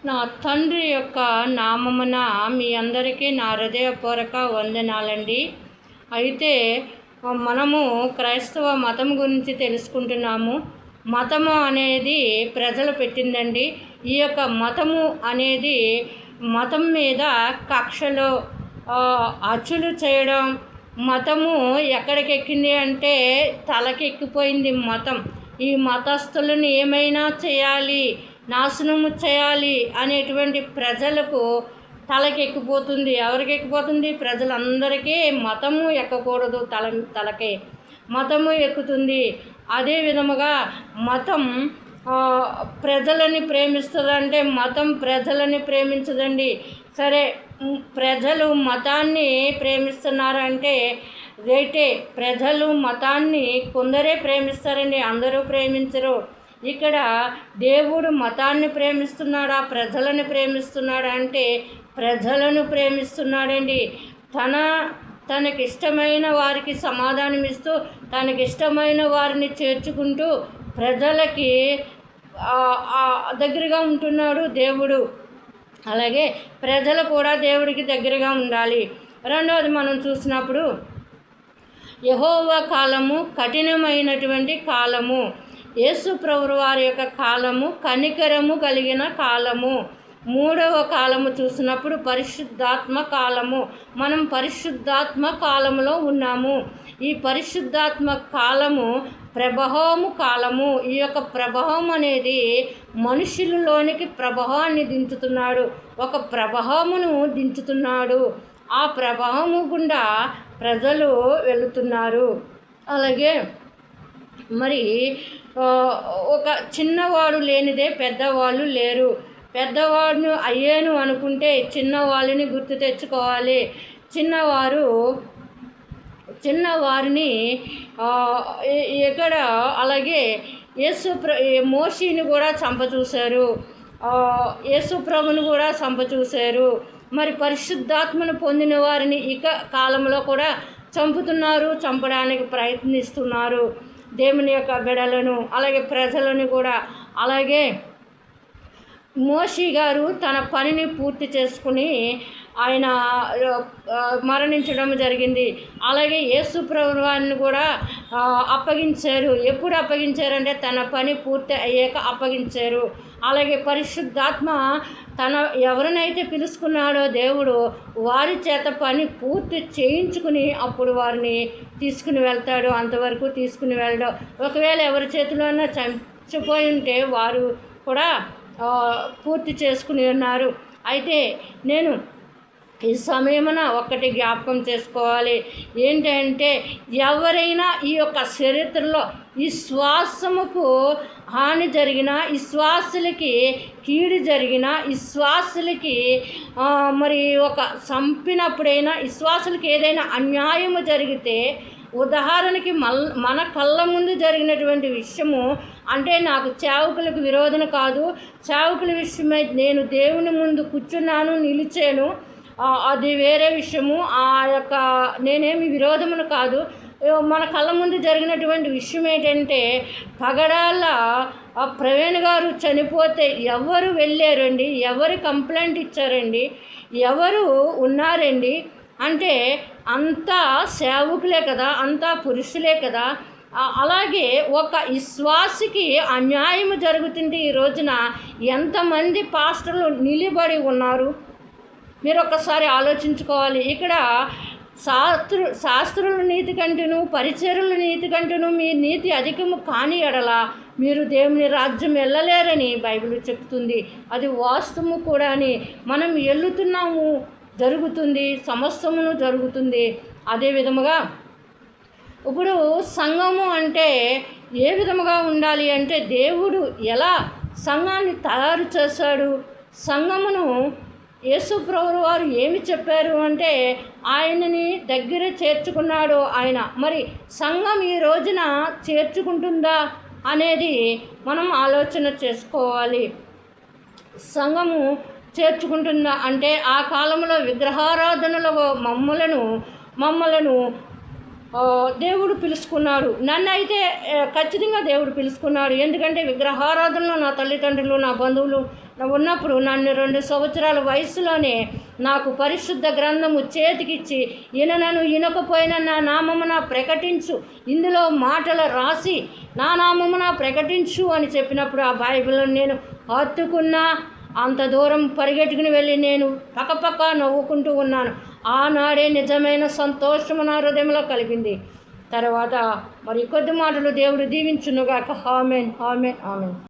నా తండ్రి యొక్క నామమున మీ అందరికీ నా హృదయపూర్వక వందనాలండి. అయితే మనము క్రైస్తవ మతం గురించి తెలుసుకుంటున్నాము. మతము అనేది ప్రజలు పెట్టిందండి. ఈ యొక్క మతము అనేది మతం మీద కక్షలు అచ్చులు చేయడం. మతము ఎక్కడికెక్కింది అంటే తలకెక్కిపోయింది మతం. ఈ మతస్థులను ఏమైనా చేయాలి, నాశనము చేయాలి అనేటువంటి ప్రజలకు తలకెక్కిపోతుంది. ఎవరికి ఎక్కిపోతుంది? ప్రజలందరికీ మతము ఎక్కకూడదు, తలకే మతము ఎక్కుతుంది. అదే విధముగా మతం ప్రజలని ప్రేమిస్తుందంటే మతం ప్రజలని ప్రేమించదండి. సరే, ప్రజలు మతాన్ని ప్రేమిస్తున్నారంటే రైటే. ప్రజలు మతాన్ని కొందరే ప్రేమిస్తారండి, అందరూ ప్రేమించరు. ఇక్కడ దేవుడు మతాన్ని ప్రేమిస్తున్నాడా, ప్రజలను ప్రేమిస్తున్నాడా అంటే ప్రజలను ప్రేమిస్తున్నాడండి. తనకిష్టమైన వారికి సమాధానం ఇస్తూ తనకిష్టమైన వారిని చేర్చుకుంటూ ప్రజలకి దగ్గరగా ఉంటున్నాడు దేవుడు. అలాగే ప్రజలు కూడా దేవుడికి దగ్గరగా ఉండాలి. రెండవది మనం చూసినప్పుడు యెహోవా కాలము కఠినమైనటువంటి కాలము. యేసు ప్రభువు వారి యొక్క కాలము కనికరము కలిగిన కాలము. మూడవ కాలము చూసినప్పుడు పరిశుద్ధాత్మ కాలము. మనం పరిశుద్ధాత్మ కాలంలో ఉన్నాము. ఈ పరిశుద్ధాత్మ కాలము ప్రభావము కాలము. ఈ యొక్క ప్రభావం అనేది మనుషులలోనికి ప్రభావాన్ని దించుతున్నాడు, ఒక ప్రభావమును దించుతున్నాడు. ఆ ప్రభావము గుండా ప్రజలు వెళుతున్నారు. అలాగే మరి ఒక చిన్నవాడు లేనిదే పెద్దవాళ్ళు లేరు. పెద్దవాడిని అయ్యాను అనుకుంటే చిన్నవాళ్ళని గుర్తు తెచ్చుకోవాలి. చిన్నవారిని ఎక్కడ అలాగే మోషిని కూడా చంపచూశారు, యేసుప్రభుని కూడా చంపచూశారు. మరి పరిశుద్ధాత్మను పొందిన వారిని ఇక కాలంలో కూడా చంపుతున్నారు, చంపడానికి ప్రయత్నిస్తున్నారు దేవుని యొక్క బిడ్డలను, అలాగే ప్రజలను కూడా. అలాగే మోషి గారు తన పనిని పూర్తి చేసుకుని ఆయన మరణించడం జరిగింది. అలాగే యేసు ప్రభువుని కూడా అప్పగించారు. ఎప్పుడు అప్పగించారంటే తన పని పూర్తి అయ్యాక అప్పగించారు. అలాగే పరిశుద్ధాత్మ ఎవరినైతే పిలుచుకున్నాడో దేవుడు వారి చేత పని పూర్తి చేయించుకుని అప్పుడు వారిని తీసుకుని వెళ్తాడు. అంతవరకు తీసుకుని వెళ్ళడం. ఒకవేళ ఎవరి చేతిలోనే చచ్చిపోయి ఉంటే వారు కూడా పూర్తి చేసుకుని ఉన్నారు. అయితే నేను ఈ సమయమున ఒక్కటి జ్ఞాపకం చేసుకోవాలి. ఏంటంటే ఎవరైనా ఈ యొక్క చరిత్రలో ఈ శ్వాసముకు హాని జరిగిన, ఈ శ్వాసలకి కీడు జరిగిన, ఈ శ్వాసలకి మరి ఒక చంపినప్పుడైనా ఈ శ్వాసలకి ఏదైనా అన్యాయము జరిగితే, ఉదాహరణకి మన కళ్ళ ముందు జరిగినటువంటి విషయము అంటే నాకు సేవకులకు విరోధన కాదు, సేవకుల విషయమై నేను దేవుని ముందు కూర్చున్నాను, నిలిచాను, అది వేరే విషయము. ఆ యొక్క నేనేమి విరోధమును కాదు. మన కళ్ళ ముందు జరిగినటువంటి విషయం ఏంటంటే పగడాల ప్రవీణ్ గారు చనిపోతే ఎవరు వెళ్ళారండి, ఎవరు కంప్లైంట్ ఇచ్చారండి, ఎవరు ఉన్నారండి అంటే అంతా సేవకులే కదా, అంతా పురుషులే కదా. అలాగే ఒక విశ్వాసికి అన్యాయం జరుగుతుంటే ఈ రోజున ఎంతమంది పాస్టర్లు నిలబడి ఉన్నారు మీరు ఒక్కసారి ఆలోచించుకోవాలి. ఇక్కడ శాస్త్రుల నీతి కంటేను పరిచర్యల నీతి కంటేను మీ నీతి అధికము కాని ఎడల మీరు దేవుని రాజ్యం వెళ్ళలేరని బైబిల్ చెప్తుంది. అది వాస్తవము కూడా. అని మనం వెళ్తున్నాము, జరుగుతుంది, సమస్తమును జరుగుతుంది. అదే విధముగా ఇప్పుడు సంఘము అంటే ఏ విధముగా ఉండాలి అంటే దేవుడు ఎలా సంఘాన్ని తయారు చేశాడు, సంఘమును యేసు ప్రభువు వారు ఏమి చెప్పారు అంటే ఆయనని దగ్గర చేర్చుకున్నాడు ఆయన. మరి సంఘం ఈ రోజున చేర్చుకుంటుందా అనేది మనం ఆలోచన చేసుకోవాలి. సంఘము చేర్చుకుంటుందా అంటే ఆ కాలంలో విగ్రహారాధనలో మమ్మలను దేవుడు పిలుచుకున్నాడు. నన్ను అయితే ఖచ్చితంగా దేవుడు పిలుచుకున్నాడు. ఎందుకంటే విగ్రహారాధనలో నా తల్లిదండ్రులు, నా బంధువులు ఉన్నప్పుడు నన్ను 2 సంవత్సరాల వయసులోనే నాకు పరిశుద్ధ గ్రంథము చేతికిచ్చి, ఈయనను ఇనకపోయిన నా నామమున ప్రకటించు, ఇందులో మాటలు రాసి నా నామమున ప్రకటించు అని చెప్పినప్పుడు ఆ బైబిల్ని నేను హత్తుకున్నా. అంత దూరం పరిగెట్టుకుని వెళ్ళి నేను పక్కపక్క నవ్వుకుంటూ ఉన్నాను. ఆనాడే నిజమైన సంతోషము నా హృదయంలో కలిగింది. తర్వాత మరి కొద్ది మాటలు దేవుడు దీవించునుగాక. ఆమేన్, ఆమేన్, ఆమేన్.